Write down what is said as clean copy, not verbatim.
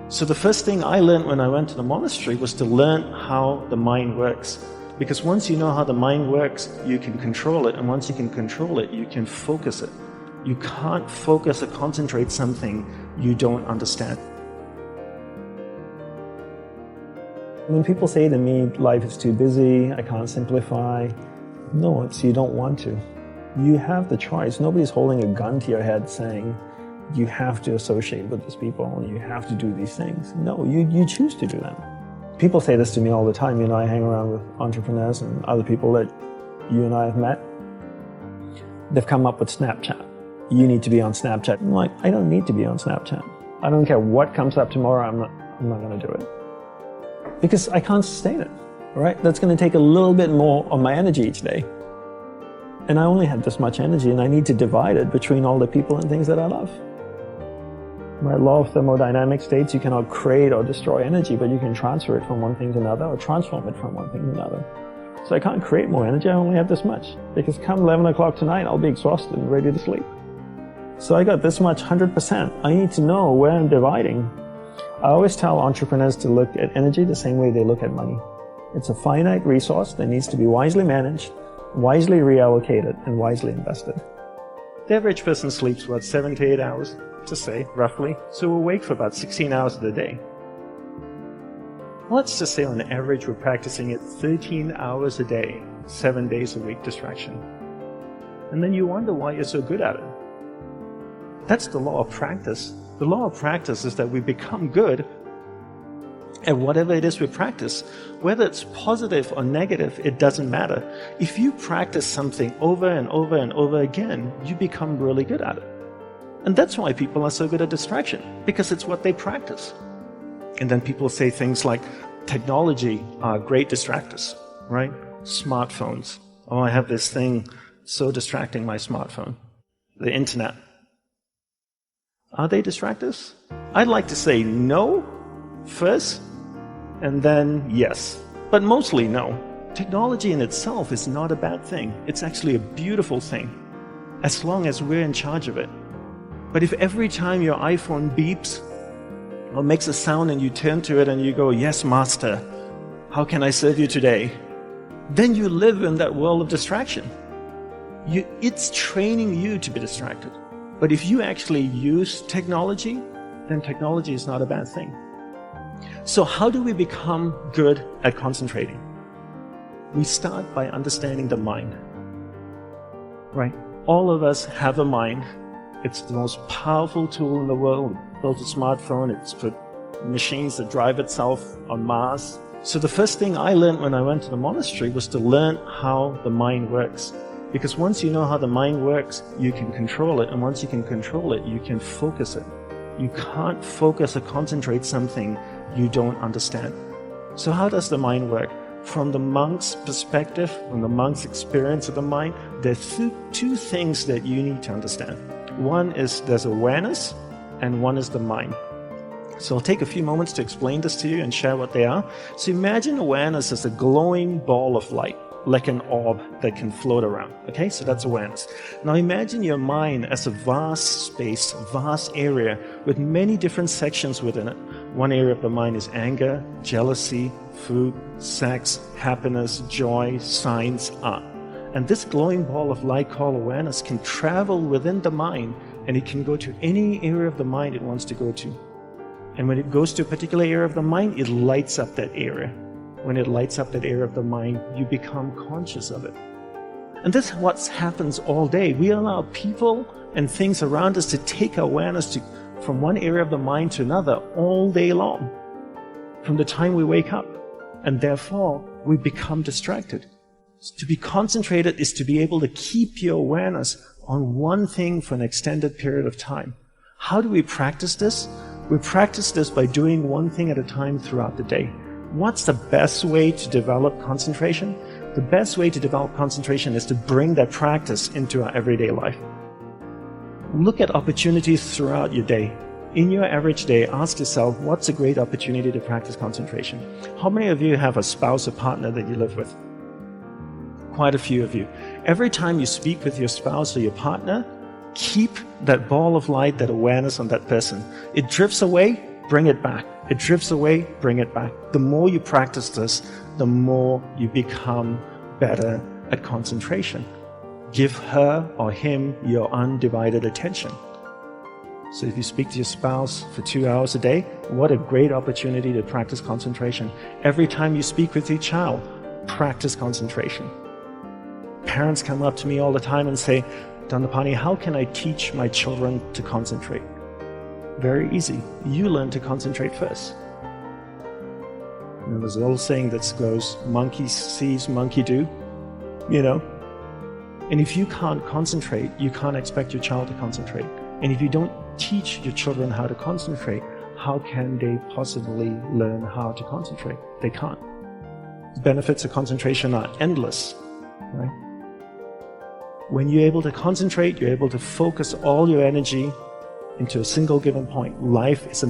So the first thing I learned when I went to the monastery was to learn how the mind works. Because once you know how the mind works, you can control it. And once you can control it, you can focus it. You can't focus or concentrate something you don't understand. When people say to me, life is too busy, I can't simplify, no, it's you don't want to. You have the choice. Nobody's holding a gun to your head saying, you have to associate with these people and you have to do these things. No, you choose to do them. People say this to me all the time. I hang around with entrepreneurs and other people that you and I have met. They've come up with Snapchat. You need to be on Snapchat. I'm like, I don't need to be on Snapchat. I don't care what comes up tomorrow, I'm not going to do it. Because I can't sustain it, right? That's going to take a little bit more of my energy each day. And I only have this much energy and I need to divide it between all the people and things that I love. My law of thermodynamics states you cannot create or destroy energy, but you can transfer it from one thing to another or transform it from one thing to another. So I can't create more energy, I only have this much. Because come 11 o'clock tonight, I'll be exhausted and ready to sleep. So I got this much, 100%. I need to know where I'm dividing. I always tell entrepreneurs to look at energy the same way they look at money. It's a finite resource that needs to be wisely managed, wisely reallocated, and wisely invested. The average person sleeps, 7 to 8 hours, to say, roughly. So we're awake for about 16 hours of the day. Let's just say on average we're practicing it 13 hours a day, 7 days a week distraction. And then you wonder why you're so good at it. That's the law of practice. The law of practice is that we become good at whatever it is we practice. Whether it's positive or negative, it doesn't matter. If you practice something over and over and over again, you become really good at it. And that's why people are so good at distraction, because it's what they practice. And then people say things like, technology are great distractors, right? Smartphones. Oh, I have this thing so distracting, my smartphone. The internet. Are they distractors? I'd like to say no first, and then yes. But mostly no. Technology in itself is not a bad thing. It's actually a beautiful thing, as long as we're in charge of it. But if every time your iPhone beeps or makes a sound and you turn to it and you go, yes, master, how can I serve you today? Then you live in that world of distraction. It's training you to be distracted. But if you actually use technology, then technology is not a bad thing. So how do we become good at concentrating? We start by understanding the mind. Right? All of us have a mind. It's the most powerful tool in the world. We built a smartphone, it's put machines that drive itself on Mars. So the first thing I learned when I went to the monastery was to learn how the mind works. Because once you know how the mind works, you can control it. And once you can control it, you can focus it. You can't focus or concentrate something you don't understand. So how does the mind work? From the monk's perspective, from the monk's experience of the mind, there's two things that you need to understand. One is there's awareness, and one is the mind. So I'll take a few moments to explain this to you and share what they are. So imagine awareness as a glowing ball of light, like an orb that can float around. Okay, so that's awareness. Now imagine your mind as a vast space, vast area with many different sections within it. One area of the mind is anger, jealousy, food, sex, happiness, joy, science, art. And this glowing ball of light called awareness can travel within the mind, and it can go to any area of the mind it wants to go to. And when it goes to a particular area of the mind, it lights up that area. When it lights up that area of the mind, you become conscious of it. And this is what happens all day. We allow people and things around us to take awareness from one area of the mind to another all day long, from the time we wake up. And therefore, we become distracted. To be concentrated is to be able to keep your awareness on one thing for an extended period of time. How do we practice this? We practice this by doing one thing at a time throughout the day. What's the best way to develop concentration? The best way to develop concentration is to bring that practice into our everyday life. Look at opportunities throughout your day. In your average day, ask yourself, what's a great opportunity to practice concentration? How many of you have a spouse or partner that you live with? Quite a few of you. Every time you speak with your spouse or your partner, keep that ball of light, that awareness on that person. It drifts away, bring it back. It drifts away, bring it back. The more you practice this, the more you become better at concentration. Give her or him your undivided attention. So if you speak to your spouse for 2 hours a day, what a great opportunity to practice concentration. Every time you speak with your child, practice concentration. Parents come up to me all the time and say, Dandapani, how can I teach my children to concentrate? Very easy. You learn to concentrate first. And there's an old saying that goes, monkey sees, monkey do, you know? And if you can't concentrate, you can't expect your child to concentrate. And if you don't teach your children how to concentrate, how can they possibly learn how to concentrate? They can't. The benefits of concentration are endless, right? When you're able to concentrate, you're able to focus all your energy into a single given point. Life is a